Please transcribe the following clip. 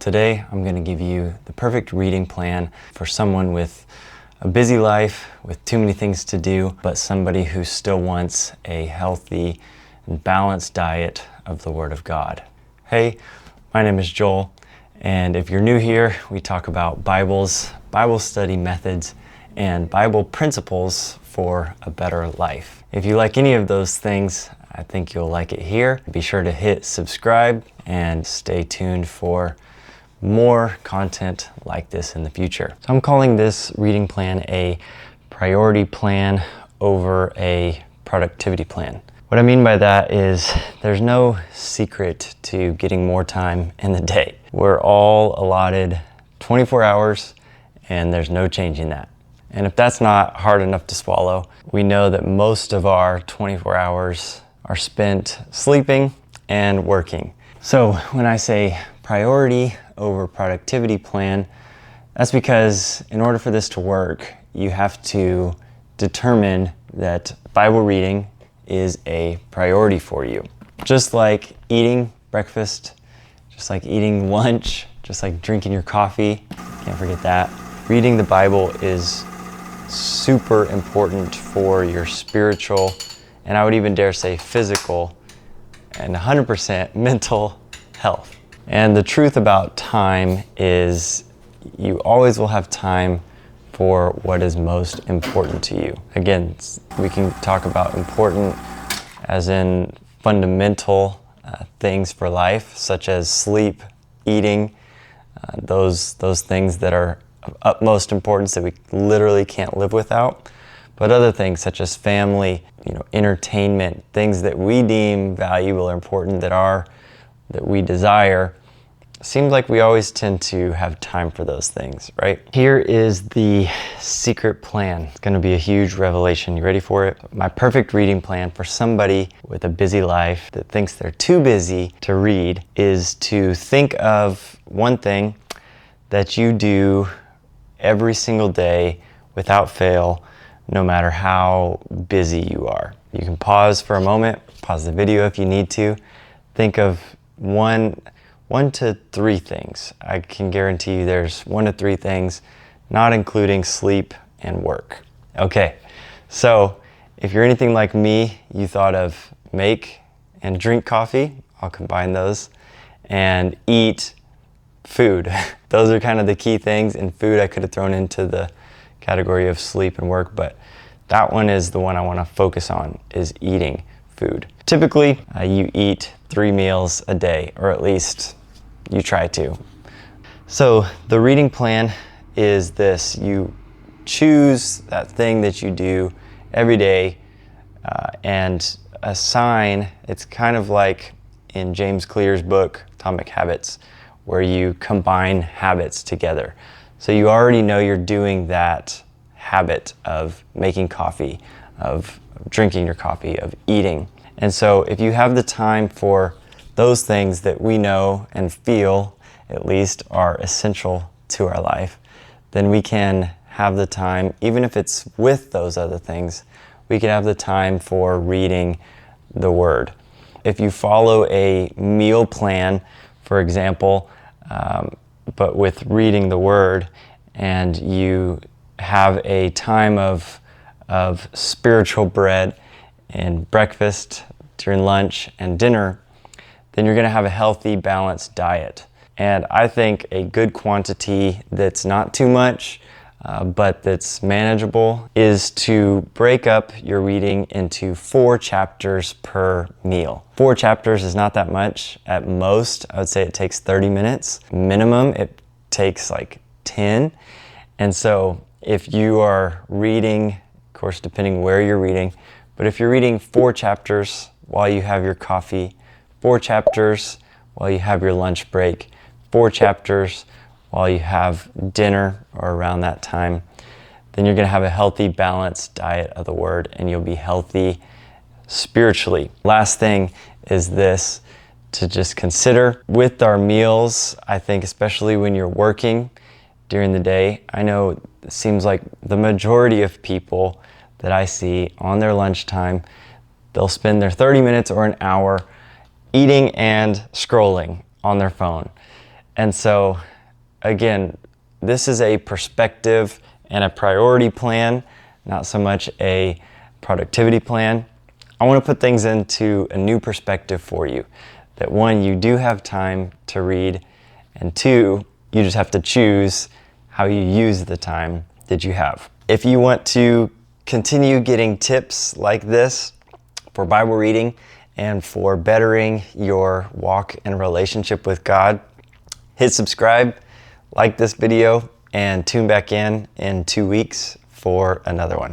Today, I'm going to give you the perfect reading plan for someone with a busy life, with too many things to do, but somebody who still wants a healthy and balanced diet of the Word of God. Hey, my name is Joel, and if you're new here, we talk about Bibles, Bible study methods, and Bible principles for a better life. If you like any of those things, I think you'll like it here. Be sure to hit subscribe and stay tuned for more content like this in the future. So I'm calling this reading plan a priority plan over a productivity plan. What I mean by that is there's no secret to getting more time in the day. We're all allotted 24 hours and there's no changing that. And if that's not hard enough to swallow, we know that most of our 24 hours are spent sleeping and working. So when I say priority over productivity plan, that's because in order for this to work, you have to determine that Bible reading is a priority for you. Just like eating breakfast, just like eating lunch, just like drinking your coffee, can't forget that. Reading the Bible is super important for your spiritual, and I would even dare say physical, and 100% mental health. And the truth about time is you always will have time for what is most important to you. Again, we can talk about important as in fundamental things for life, such as sleep, eating, those things that are of utmost importance that we literally can't live without. But other things such as family, entertainment, things that we deem valuable or important that we desire, seems like we always tend to have time for those things, right? Here is the secret plan. It's going to be a huge revelation. You ready for it? My perfect reading plan for somebody with a busy life that thinks they're too busy to read is to think of one thing that you do every single day without fail, no matter how busy you are. You can pause for a moment, pause the video if you need to. Think of one to three things. I can guarantee you there's 1 to 3 things, not including sleep and work. Okay, so if you're anything like me, you thought of make and drink coffee, I'll combine those, and eat food. Those are kind of the key things, and food I could have thrown into the category of sleep and work, but that one is the one I want to focus on, is eating food. Typically, you eat 3 meals a day, or at least you try to. So the reading plan is this: you choose that thing that you do every day and assign, it's kind of like in James Clear's book, Atomic Habits, where you combine habits together. So you already know you're doing that habit of making coffee, of drinking your coffee, of eating. And so if you have the time for those things that we know and feel, at least, are essential to our life, then we can have the time, even if it's with those other things, we can have the time for reading the Word. If you follow a meal plan, for example, but with reading the Word, and you have a time of spiritual bread and breakfast, during lunch, and dinner, then you're going to have a healthy, balanced diet. And I think a good quantity that's not too much, but that's manageable, is to break up your reading into 4 chapters per meal. 4 chapters is not that much. At most, I would say it takes 30 minutes. Minimum, it takes like 10. And so if you are reading, of course, depending where you're reading, but if you're reading 4 chapters while you have your coffee, 4 chapters while you have your lunch break, 4 chapters while you have dinner or around that time, then you're going to have a healthy, balanced diet of the Word, and you'll be healthy spiritually. Last thing is this, to just consider with our meals. I think especially when you're working during the day, I know it seems like the majority of people that I see on their lunchtime, they'll spend their 30 minutes or an hour eating and scrolling on their phone. And so, again, this is a perspective and a priority plan, not so much a productivity plan. I want to put things into a new perspective for you. That one, you do have time to read, and two, you just have to choose how you use the time that you have. If you want to continue getting tips like this for Bible reading and for bettering your walk and relationship with God, hit subscribe, like this video, and tune back in 2 weeks for another one.